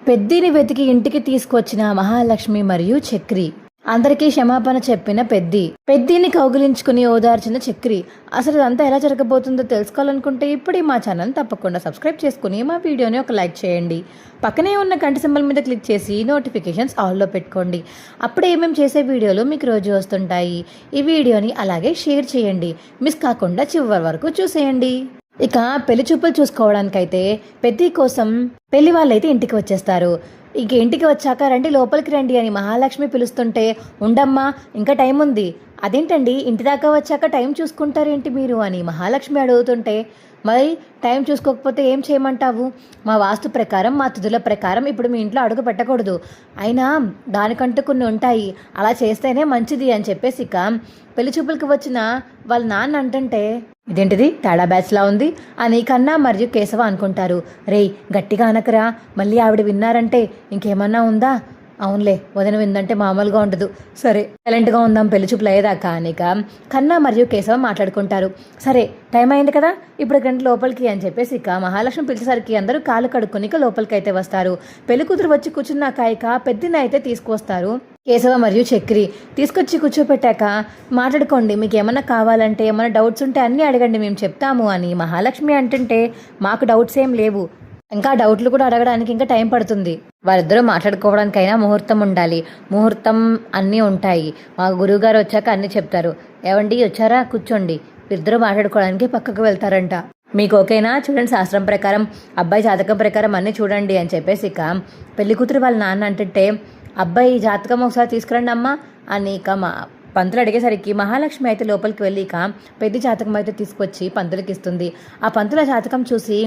పెద్దిని వెతికి ఇంటికి తీసుకొచ్చిన మహాలక్ష్మి మరియు చక్రి. అందరికీ క్షమాపణ చెప్పిన పెద్దిని కౌగిలించుకుని ఓదార్చిన చక్రి. అసలు ఇదంతా ఎలా జరగబోతుందో తెలుసుకోవాలనుకుంటే ఇప్పుడు మా ఛానల్ తప్పకుండా సబ్స్క్రైబ్ చేసుకుని మా వీడియోని ఒక లైక్ చేయండి. పక్కనే ఉన్న గంట సింబల్ మీద క్లిక్ చేసి నోటిఫికేషన్స్ ఆల్లో పెట్టుకోండి. అప్పుడే మేము చేసే వీడియోలు మీకు రోజు వస్తుంటాయి. ఈ వీడియోని అలాగే షేర్ చేయండి. మిస్ కాకుండా చివరి వరకు చూసేయండి. ఇక పెళ్లి చూపులు చూసుకోవడానికైతే పెద్ది కోసం పెళ్లి వాళ్ళైతే ఇంటికి వచ్చేస్తారు. ఇక ఇంటికి వచ్చాక రండి లోపలికి రండి అని మహాలక్ష్మి పిలుస్తుంటే, ఉండమ్మా ఇంకా టైం ఉంది. అదేంటండి ఇంటి దాకా వచ్చాక టైం చూసుకుంటారేంటి మీరు అని మహాలక్ష్మి అడుగుతుంటే, మరి టైం చూసుకోకపోతే ఏం చేయమంటావు? మా వాస్తు ప్రకారం మా తిథుల ప్రకారం ఇప్పుడు మీ ఇంట్లో అడుగు పెట్టకూడదు, అయినా దానికంటూ కొన్ని ఉంటాయి, అలా చేస్తేనే మంచిది అని చెప్పేసి ఇక పెళ్లి చూపులకి వచ్చిన వాళ్ళ నాన్న అంటుంటే, ఇదేంటిది తేడా బ్యాచ్లా ఉంది అని కన్నా మరియు కేశవ అనుకుంటారు. రేయ్ గట్టిగా అనకరా, మళ్ళీ ఆవిడ విన్నారంటే ఇంకేమన్నా ఉందా? అవునులే, వదిన విందంటే మామూలుగా ఉండదు, సరే సైలెంట్గా ఉందాం పెళ్లి చూపులు అయ్యేదాకా అని కన్నా మరియు కేశవ మాట్లాడుకుంటారు. సరే టైం అయింది కదా ఇప్పుడు గంట లోపలికి అని చెప్పేసి ఇక మహాలక్ష్మి పిలిచేసరికి అందరూ కాలు కడుక్కొని ఇక లోపలికి అయితే వస్తారు. పెళ్లి కూతురు వచ్చి కూర్చున్నాక ఇక పెద్దిని అయితే తీసుకొస్తారు. కేశవ మరియు చక్రి తీసుకొచ్చి కూర్చోపెట్టాక, మాట్లాడుకోండి, మీకు ఏమన్నా కావాలంటే ఏమైనా డౌట్స్ ఉంటే అన్నీ అడగండి, మేము చెప్తాము అని మహాలక్ష్మి అంటుంటే, మాకు డౌట్స్ ఏం లేవు, ఇంకా డౌట్లు కూడా అడగడానికి ఇంకా టైం పడుతుంది, వారిద్దరూ మాట్లాడుకోవడానికైనా ముహూర్తం ఉండాలి, ముహూర్తం అన్నీ ఉంటాయి, మా గురువుగారు వచ్చాక అన్నీ చెప్తారు. ఏవండి వచ్చారా, కూర్చోండి, ఇద్దరు మాట్లాడుకోవడానికి పక్కకు వెళ్తారంట. మీకు ఓకేనా? చూడండి, శాస్త్రం ప్రకారం అబ్బాయి జాతకం ప్రకారం అన్నీ చూడండి అని చెప్పేసి ఇక పెళ్లి కూతురు వాళ్ళ నాన్న అంటుంటే, అబ్బాయి జాతకం ఒకసారి తీసుకురండి అమ్మా అని ఇక పంతులు అడిగేసరికి మహాలక్ష్మి అయితే లోపలికి వెళ్ళి ఇక పెద్ద జాతకం అయితే తీసుకొచ్చి పంతులకి ఇస్తుంది. ఆ పంతుల జాతకం చూసి,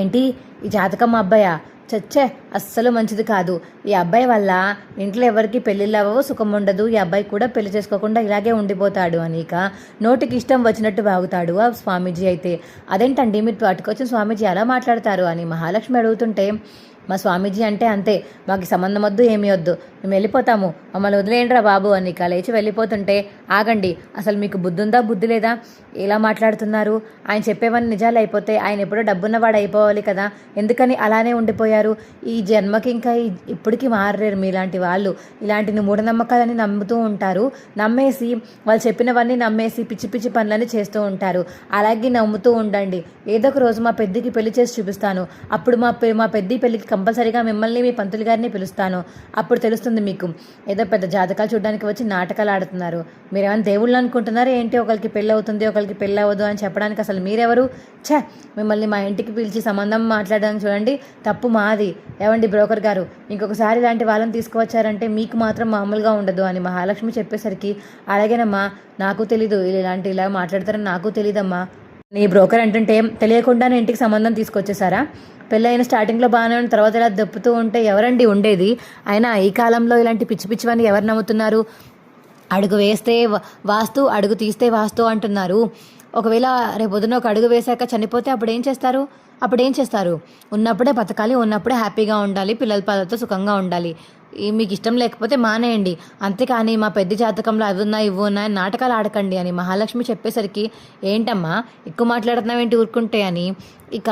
ఏంటి ఈ జాతకం అబ్బాయా? చచ్చే, అస్సలు మంచిది కాదు, ఈ అబ్బాయి వల్ల ఇంట్లో ఎవరికి పెళ్ళిళ్ళు అవ్వవు, సుఖం ఉండదు, ఈ అబ్బాయి కూడా పెళ్లి చేసుకోకుండా ఇలాగే ఉండిపోతాడు అని ఇక నోటికి ఇష్టం వచ్చినట్టు వాగుతాడు ఆ స్వామీజీ అయితే. అదేంటండి మీరు పట్టుకొచ్చిన స్వామీజీ అలా మాట్లాడతారు అని మహాలక్ష్మి అడుగుతుంటే, మా స్వామీజీ అంటే అంతే, మాకు సంబంధం వద్దు ఏమీ వద్దు, మేము వెళ్ళిపోతాము, మమ్మల్ని వదిలేయండిరా బాబు అని ఇక లేచి వెళ్ళిపోతుంటే, ఆగండి, అసలు మీకు బుద్ధి ఉందా బుద్ధి లేదా, ఎలా మాట్లాడుతున్నారు? ఆయన చెప్పేవన్నీ నిజాలు అయిపోతే ఆయన ఎప్పుడో డబ్బున్నవాడు అయిపోవాలి కదా, ఎందుకని అలానే ఉండిపోయారు? ఈ జన్మకి ఇంకా ఇప్పటికీ మారలేరు మీలాంటి వాళ్ళు. ఇలాంటి మూఢనమ్మకాలని నమ్ముతూ ఉంటారు, నమ్మేసి వాళ్ళు చెప్పినవన్నీ నమ్మేసి పిచ్చి పిచ్చి పనులని చేస్తూ ఉంటారు. అలాగే నమ్ముతూ ఉండండి, ఏదో ఒక రోజు మా పెద్దికి పెళ్లి చేసి చూపిస్తాను, అప్పుడు మా పెద్ది పెళ్లికి కంపల్సరీగా మిమ్మల్ని మీ పంతులు గారిని పిలుస్తాను, అప్పుడు తెలుస్తుంది మీకు. ఏదో పెద్ద జాతకాలు చూడడానికి వచ్చి నాటకాలు ఆడుతున్నారు, మీరేమైనా దేవుళ్ళు అనుకుంటున్నారా ఏంటి? ఒకరికి పెళ్ళి అవుతుంది ఒకరికి పెళ్ళి అవ్వదు అని చెప్పడానికి అసలు మీరెవరు? మిమ్మల్ని మా ఇంటికి పిలిచి సంబంధం మాట్లాడడానికి చూడండి, తప్పు మాది. ఏవండి బ్రోకర్ గారు, ఇంకొకసారి ఇలాంటి వాళ్ళని తీసుకువచ్చారంటే మీకు మాత్రం మామూలుగా ఉండదు అని మహాలక్ష్మి చెప్పేసరికి, అలాగేనమ్మా, నాకు తెలీదు ఇలా మాట్లాడతారని నాకు తెలీదమ్మా, నీ బ్రోకర్ అంటుంటే తెలియకుండానే ఇంటికి సంబంధం తీసుకొచ్చేసారా? పెళ్ళైన స్టార్టింగ్లో బాగానే ఉన్న తర్వాత ఇలా దప్పుతూ ఉంటే ఎవరండి ఉండేది? అయినా ఈ కాలంలో ఇలాంటి పిచ్చి పిచ్చివని ఎవరు నమ్ముతున్నారు? అడుగు వేస్తే వాస్తు, అడుగు తీస్తే వాస్తు అంటున్నారు. ఒకవేళ రేపు పొద్దున ఒక అడుగు వేశాక చనిపోతే అప్పుడు ఏం చేస్తారు? ఉన్నప్పుడే బతకాలి, ఉన్నప్పుడే హ్యాపీగా ఉండాలి, పిల్లల పాలతో సుఖంగా ఉండాలి. మీకు ఇష్టం లేకపోతే మానేయండి, అంతేకాని మా పెద్ద జాతకంలో అవి ఉన్నాయి ఇవి ఉన్నాయి నాటకాలు ఆడకండి అని మహాలక్ష్మి చెప్పేసరికి, ఏంటమ్మా ఎక్కువ మాట్లాడుతున్నావేంటి ఊరుకుంటే అని ఇక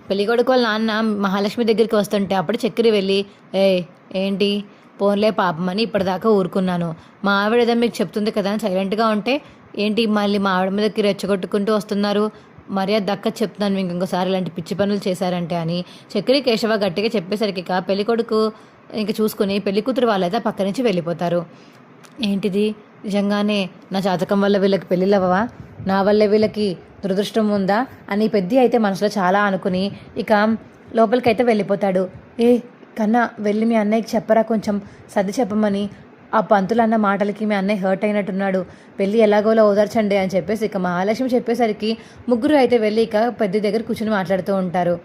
పెళ్ళికొడుకు వాళ్ళ నాన్న మహాలక్ష్మి దగ్గరికి వస్తుంటే, అప్పుడు చక్కెర వెళ్ళి, ఏంటి పోన్లే పాపం అని ఇప్పటిదాకా ఊరుకున్నాను, మా ఆవిడ ఏదో మీకు చెప్తుంది కదా అని సైలెంట్గా ఉంటే, ఏంటి మళ్ళీ మా ఆవిడ మీదకి రెచ్చగొట్టుకుంటూ వస్తున్నారు, మర్యాద దక్క చెప్తున్నాను మీకు ఇంకోసారి ఇలాంటి పిచ్చి పనులు చేశారంటే అని చక్కెర కేశవ గట్టిగా చెప్పేసరికి ఇక పెళ్ళికొడుకు ఇంక చూసుకుని పెళ్లి కూతురు వాళ్ళైతే పక్క నుంచి వెళ్ళిపోతారు. ఏంటిది నిజంగానే నా జాతకం వల్ల వీళ్ళకి పెళ్ళిళ్ళు అవ్వవా, నా వల్లే వీళ్ళకి దురదృష్టం ఉందా అని పెద్ది అయితే మనసులో చాలా అనుకుని ఇక లోపలికైతే వెళ్ళిపోతాడు. కన్నా వెళ్ళి మీ అన్నయ్యకి చెప్పరా, కొంచెం సర్ది చెప్పమని, ఆ పంతులు అన్న మాటలకి మీ అన్నయ్య హర్ట్ అయినట్టున్నాడు, వెళ్ళి ఎలాగోలా ఓదార్చండి అని చెప్పేసి ఇక మహాలక్ష్మి చెప్పేసరికి ముగ్గురు అయితే వెళ్ళి ఇక పెద్ద దగ్గర కూర్చొని మాట్లాడుతూ ఉంటారు.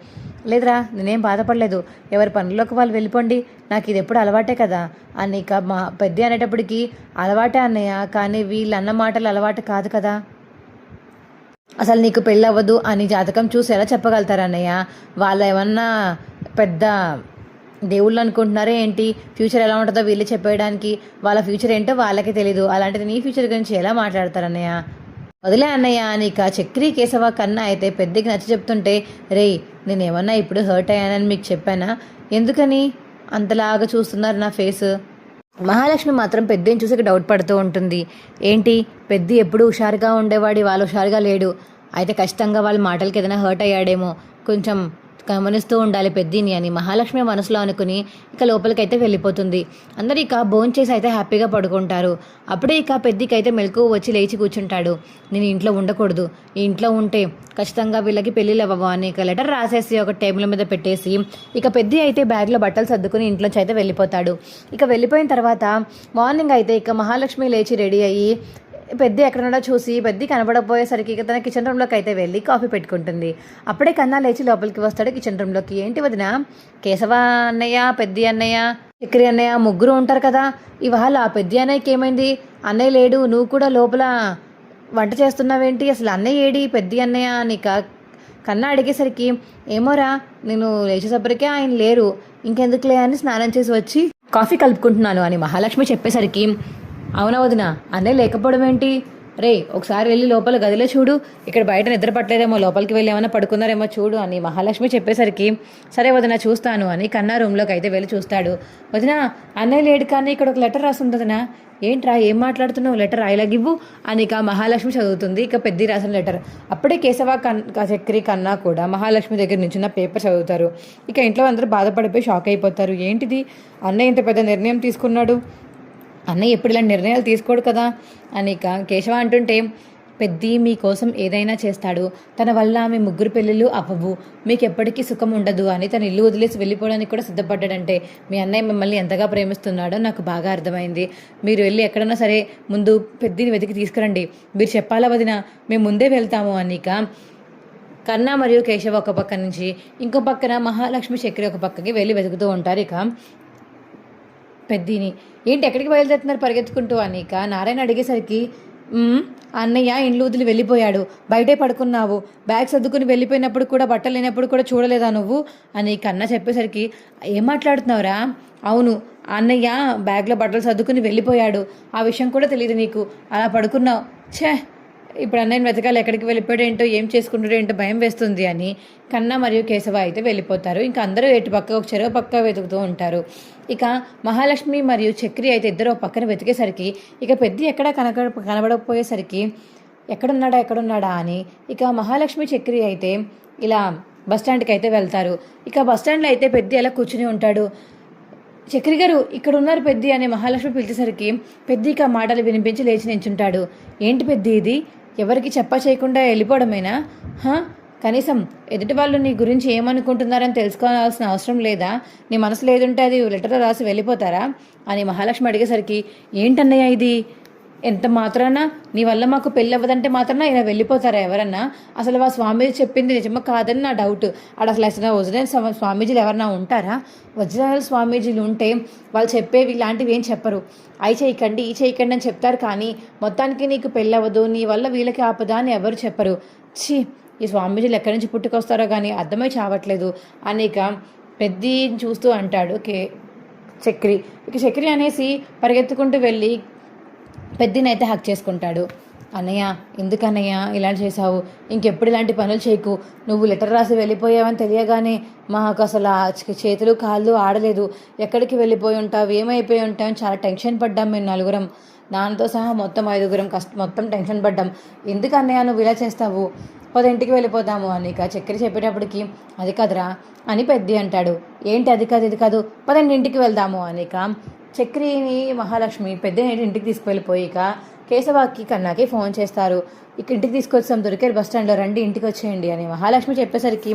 లేదురా నేనేం బాధపడలేదు, ఎవరి పనుల్లోకి వాళ్ళు వెళ్ళిపోండి, నాకు ఇది ఎప్పుడు అలవాటే కదా అని ఇక మా పెద్ద అనేటప్పటికీ, అలవాటే అన్నయ్య, కానీ వీళ్ళు అన్న మాటలు అలవాటు కాదు కదా, అసలు నీకు పెళ్ళవ్వదు అని జాతకం చూసి ఎలా చెప్పగలుగుతారు అన్నయ్య? వాళ్ళు ఏమన్నా పెద్ద దేవుళ్ళు అనుకుంటున్నారే ఏంటి? ఫ్యూచర్ ఎలా ఉంటుందో వీళ్ళు చెప్పేయడానికి, వాళ్ళ ఫ్యూచర్ ఏంటో వాళ్ళకే తెలీదు, అలాంటిది నీ ఫ్యూచర్ గురించి ఎలా మాట్లాడతారు అన్నయ్య? వదిలే అన్నయ్య నీకు ఆ చక్రి కేశవ కన్నా అయితే పెద్దకి నచ్చ చెప్తుంటే, రేయ్ నేనేమన్నా ఇప్పుడు హర్ట్ అయ్యానని మీకు చెప్పానా? ఎందుకని అంతలాగా చూస్తున్నారు నా ఫేస్? మహాలక్ష్మి మాత్రం పెద్దని చూసి డౌట్ పడుతూ ఉంటుంది. ఏంటి పెద్ద ఎప్పుడు హుషారుగా ఉండేవాడి, వాళ్ళు హుషారుగా లేడు, అయితే ఖచ్చితంగా వాళ్ళ మాటలకి ఏదైనా హర్ట్ అయ్యాడేమో, కొంచెం గమనిస్తూ ఉండాలి పెద్దిని అని మహాలక్ష్మి మనసులో అనుకుని ఇక లోపలికైతే వెళ్ళిపోతుంది. అందరూ ఇక భోంచేసి అయితే హ్యాపీగా పడుకుంటారు. అప్పుడే ఇక పెద్దికైతే మెలకు వచ్చి లేచి కూర్చుంటాడు. నేను ఇంట్లో ఉండకూడదు, ఈ ఇంట్లో ఉంటే ఖచ్చితంగా వీళ్ళకి పెళ్ళిళ్ళు అవ్వవు అని ఇక లెటర్ రాసేసి ఒక టేబుల్ మీద పెట్టేసి ఇక పెద్ది అయితే బ్యాగ్లో బట్టలు సర్దుకుని ఇంట్లోంచి అయితే వెళ్ళిపోతాడు. ఇక వెళ్ళిపోయిన తర్వాత మార్నింగ్ అయితే ఇక మహాలక్ష్మి లేచి రెడీ అయ్యి పెద్ద ఎక్కడున్నాడో చూసి పెద్ద కనబడకపోయేసరికి తన కిచెన్ రూమ్లోకి అయితే వెళ్ళి కాఫీ పెట్టుకుంటుంది. అప్పుడే కన్నా లేచి లోపలికి వస్తాడు కిచెన్ రూమ్లోకి. ఏంటి వదిన, కేశవ అన్నయ్య, పెద్ద అన్నయ్య, చక్రి అన్నయ్య ముగ్గురు ఉంటారు కదా, ఇవాళ ఆ పెద్ద అన్నయ్యకి ఏమైంది? అన్నయ్య లేడు, నువ్వు కూడా లోపల వంట చేస్తున్నావేంటి? అసలు అన్నయ్య ఏడి, పెద్ద అన్నయ్య నీకు కన్నా అడిగేసరికి, ఏమోరా నేను లేచేసప్పటికే ఆయన లేరు, ఇంకెందుకులే అని స్నానం చేసి వచ్చి కాఫీ కలుపుకుంటున్నాను అని మహాలక్ష్మి చెప్పేసరికి, అవునా వదిన, అన్నయ్య లేకపోవడం ఏంటి? రే ఒకసారి వెళ్ళి లోపల గదిలో చూడు, ఇక్కడ బయట నిద్ర పట్టలేదేమో, లోపలికి వెళ్ళి ఏమైనా పడుకున్నారేమో చూడు అని మహాలక్ష్మి చెప్పేసరికి, సరే వదిన చూస్తాను అని కన్నా రూమ్లోకి అయితే వెళ్ళి చూస్తాడు. వదిన అన్నయ్య లేడు కానీ ఇక్కడ ఒక లెటర్ రాస్తుంది వదిన. ఏంట్రా ఏం మాట్లాడుతున్నావు, లెటర్ రాయలాగివ్వు అని ఇక మహాలక్ష్మి చదువుతుంది. ఇక పెద్ద రాసిన లెటర్. అప్పుడే కేశవ చక్రి కన్నా కూడా మహాలక్ష్మి దగ్గర నుంచి పేపర్ చదువుతారు. ఇక ఇంట్లో అందరూ బాధపడిపోయి షాక్ అయిపోతారు. ఏంటిది, అన్నయ్య ఇంత పెద్ద నిర్ణయం తీసుకున్నాడు, అన్నయ్య ఎప్పుడు ఇలాంటి నిర్ణయాలు తీసుకోడు కదా అని ఇక కేశవ అంటుంటే, పెద్ది మీకోసం ఏదైనా చేస్తాడు, తన వల్ల మీ ముగ్గురు పెళ్ళిళ్ళు అవ్వవు, మీకు ఎప్పటికీ సుఖం ఉండదు అని తన ఇల్లు వదిలేసి వెళ్ళిపోవడానికి కూడా సిద్ధపడ్డాడంటే మీ అన్నయ్య మిమ్మల్ని ఎంతగా ప్రేమిస్తున్నాడో నాకు బాగా అర్థమైంది. మీరు వెళ్ళి ఎక్కడన్నా సరే ముందు పెద్దిని వెతికి తీసుకురండి, మీరు చెప్పాలా వదిన, మేము ముందే వెళ్తాము అని ఇక కన్నా మరియు కేశవ ఒక పక్క నుంచి ఇంకో పక్కన మహాలక్ష్మి చక్రి ఒక పక్కకి వెళ్ళి వెతుకుతూ ఉంటారు. ఇక పెద్దిని ఏంటి ఎక్కడికి బయలుదేరుతున్నారు పరిగెత్తుకుంటూ అని ఇక నారాయణ అడిగేసరికి, అన్నయ్య ఇండ్లు వదిలి వెళ్ళిపోయాడు, బయటే పడుకున్నావు, బ్యాగ్ సర్దుకుని వెళ్ళిపోయినప్పుడు కూడా బట్టలు లేనప్పుడు కూడా చూడలేదా నువ్వు అని కన్నా చెప్పేసరికి, ఏం మాట్లాడుతున్నావురా? అవును అన్నయ్య బ్యాగ్లో బట్టలు సర్దుకుని వెళ్ళిపోయాడు, ఆ విషయం కూడా తెలియదు నీకు, అలా పడుకున్నావు. ఛే, ఇప్పుడు అన్నయ్యని వెతకాలి, ఎక్కడికి వెళ్ళిపోయాడేంటో, ఏం చేసుకుంటాడో ఏంటో భయం వేస్తుంది అని కన్నా మరియు కేశవ అయితే వెళ్ళిపోతారు. ఇంకా అందరూ ఎటు పక్క ఒక చెరువు పక్క వెతుకుతూ ఉంటారు. ఇక మహాలక్ష్మి మరియు చక్రి అయితే ఇద్దరు పక్కన వెతికేసరికి ఇక పెద్ద ఎక్కడ కనబడకపోయేసరికి ఎక్కడున్నాడా అని ఇక మహాలక్ష్మి చక్రి అయితే ఇలా బస్టాండ్కి అయితే వెళ్తారు. ఇక బస్టాండ్లో అయితే పెద్ద ఎలా కూర్చుని ఉంటాడు. చక్రి గారు ఇక్కడ ఉన్నారు పెద్ది అని మహాలక్ష్మి పిలిచేసరికి పెద్దికి ఆ మాటలు వినిపించి లేచి నించుంటాడు. ఏంటి పెద్ది ఇది, ఎవరికి చెప్పా చేయకుండా వెళ్ళిపోవడమేనా? కనీసం ఎదుటి వాళ్ళు నీ గురించి ఏమనుకుంటున్నారని తెలుసుకోవాల్సిన అవసరం లేదా? నీ మనసు లేదుంటే అది లెటర్లో రాసి వెళ్ళిపోతారా అని మహాలక్ష్మి అడిగేసరికి, ఏంటన్నయ్య ఇది, ఎంత మాత్రాన నీ వల్ల మాకు పెళ్ళి అవ్వదంటే మాత్రాన ఇలా వెళ్ళిపోతారా ఎవరన్నా? అసలు ఆ స్వామీజీ చెప్పింది నిజమో కాదని నా డౌట్. అసలు ఒరిజినల్ స్వామీజీలు ఎవరన్నా ఉంటారా? ఒరిజినల్ స్వామీజీలు ఉంటే వాళ్ళు చెప్పేవి ఇలాంటివి ఏం చెప్పరు. అయి చేయకండి ఈ చేయకండి అని చెప్తారు, కానీ మొత్తానికి నీకు పెళ్ళి అవ్వదు, నీ వల్ల వీళ్ళకి ఆపదా అని ఎవరు చెప్పరు. ఛీ, ఈ స్వామీజీలు ఎక్కడి నుంచి పుట్టుకొస్తారో కానీ అర్థమై చావట్లేదు అని ఇక పెద్ది చూస్తూ అంటాడు చక్రి. ఇక చక్రి అనేసి పరిగెత్తుకుంటూ వెళ్ళి పెద్దినైతే హక్ చేసుకుంటాడు. అన్నయ్య ఎందుకన్నయ్య ఇలా చేసావు, ఇంకెప్పుడు ఇలాంటి పనులు చేయకు, నువ్వు లెటర్ రాసి వెళ్ళిపోయావని తెలియగానే మాకు అసలు చేతులు కాళ్ళు ఆడలేదు, ఎక్కడికి వెళ్ళిపోయి ఉంటావు, ఏమైపోయి ఉంటావు, చాలా టెన్షన్ పడ్డాం మేము నలుగురం, నాన్నతో సహా మొత్తం 5గురం మొత్తం టెన్షన్ పడ్డాం, ఎందుకు అన్నయ్య నువ్వు ఇలా చేస్తావు, 10 వెళ్ళిపోదాము అని ఇక చక్కెర చెప్పేటప్పటికి, అది కాదురా అని పెద్ది అంటాడు. ఏంటి అది కాదు ఇది కాదు, 10 వెళ్దాము అని ఇక చక్రిని మహాలక్ష్మి పెద్దని ఇంటికి తీసుకువెళ్ళిపోయి ఇక కేశవాకి కన్నాకి ఫోన్ చేస్తారు. ఇక ఇంటికి తీసుకొచ్చాం, దొరికారు బస్టాండ్లో, రండి ఇంటికి వచ్చేయండి అని మహాలక్ష్మి చెప్పేసరికి,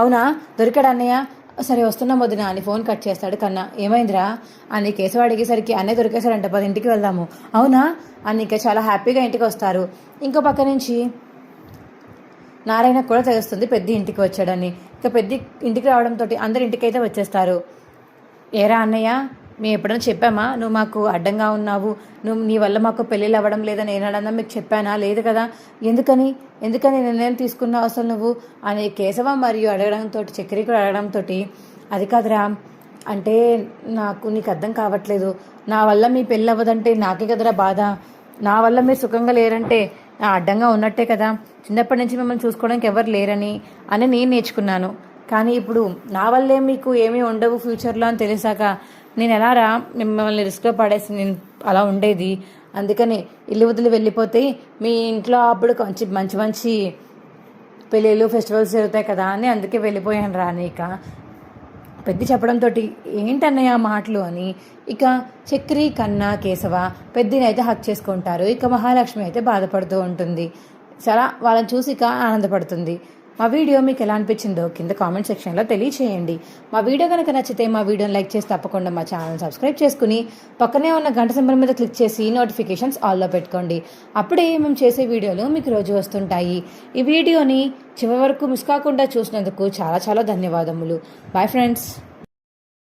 అవునా దొరికాడు అన్నయ్య, సరే వస్తున్నాం వదిన అని ఫోన్ కట్ చేస్తాడు కన్నా. ఏమైందిరా అని కేశవ అడిగేసరికి, అన్నయ్య దొరికేశారంట, 10 వెళ్దాము. అవునా అని ఇక చాలా హ్యాపీగా ఇంటికి వస్తారు. ఇంకో పక్క నుంచి నారాయణకు కూడా తెలుస్తుంది పెద్ద ఇంటికి వచ్చాడని. ఇక పెద్ద ఇంటికి రావడంతో అందరు ఇంటికైతే వచ్చేస్తారు. ఏరా అన్నయ్య, మేము ఎప్పుడైనా చెప్పామా నువ్వు మాకు అడ్డంగా ఉన్నావు, నీ వల్ల మాకు పెళ్ళిళ్ళు అవ్వడం లేదని ఏనాడన్నా మీకు చెప్పానా? లేదు కదా, ఎందుకని నిర్ణయం తీసుకున్నావు అసలు నువ్వు అని కేశవ మరియు అడగడంతో చక్కెర కూడా అడగడంతో, అది కాదురా అంటే నీకు అర్థం కావట్లేదు, నా వల్ల మీ పెళ్ళి అవ్వదంటే నాకే కదరా బాధ, నా వల్ల మీరు సుఖంగా లేరంటే అడ్డంగా ఉన్నట్టే కదా, చిన్నప్పటి నుంచి మిమ్మల్ని చూసుకోవడానికి ఎవరు లేరని నేను నేర్చుకున్నాను. కానీ ఇప్పుడు నా వల్లే మీకు ఏమీ ఉండవు ఫ్యూచర్లో అని తెలిసాక నేను ఎలా రా మిమ్మల్ని రిస్క్లో పడేసి నేను అలా ఉండేది. అందుకని ఇల్లు వదిలి వెళ్ళిపోతే మీ ఇంట్లో అప్పుడు మంచి మంచి మంచి పెళ్ళిళ్ళు ఫెస్టివల్స్ జరుగుతాయి కదా అని అందుకే వెళ్ళిపోయాను రా అని ఇక పెద్ద చెప్పడంతో ఏంటన్నయ్య మాటలు అని ఇక చక్రి కన్నా కేశవ పెద్దిని అయితే హక్ చేసుకుంటారు. ఇక మహాలక్ష్మి అయితే బాధపడుతూ ఉంటుంది. చాలా వాళ్ళని చూసి ఇక ఆనందపడుతుంది. మా వీడియో మీకు ఎలా అనిపించిందో కింద కామెంట్ సెక్షన్లో తెలియచేయండి. మా వీడియో కనుక నచ్చితే మా వీడియోని లైక్ చేసి తప్పకుండా మా ఛానల్ సబ్స్క్రైబ్ చేసుకుని పక్కనే ఉన్న గంట సింబల్ మీద క్లిక్ చేసి నోటిఫికేషన్స్ ఆల్లో పెట్టుకోండి. అప్పుడే మేము చేసే వీడియోలు మీకు రోజు వస్తుంటాయి. ఈ వీడియోని చివరి వరకు మిస్ కాకుండా చూసినందుకు చాలా చాలా ధన్యవాదములు. Bye friends.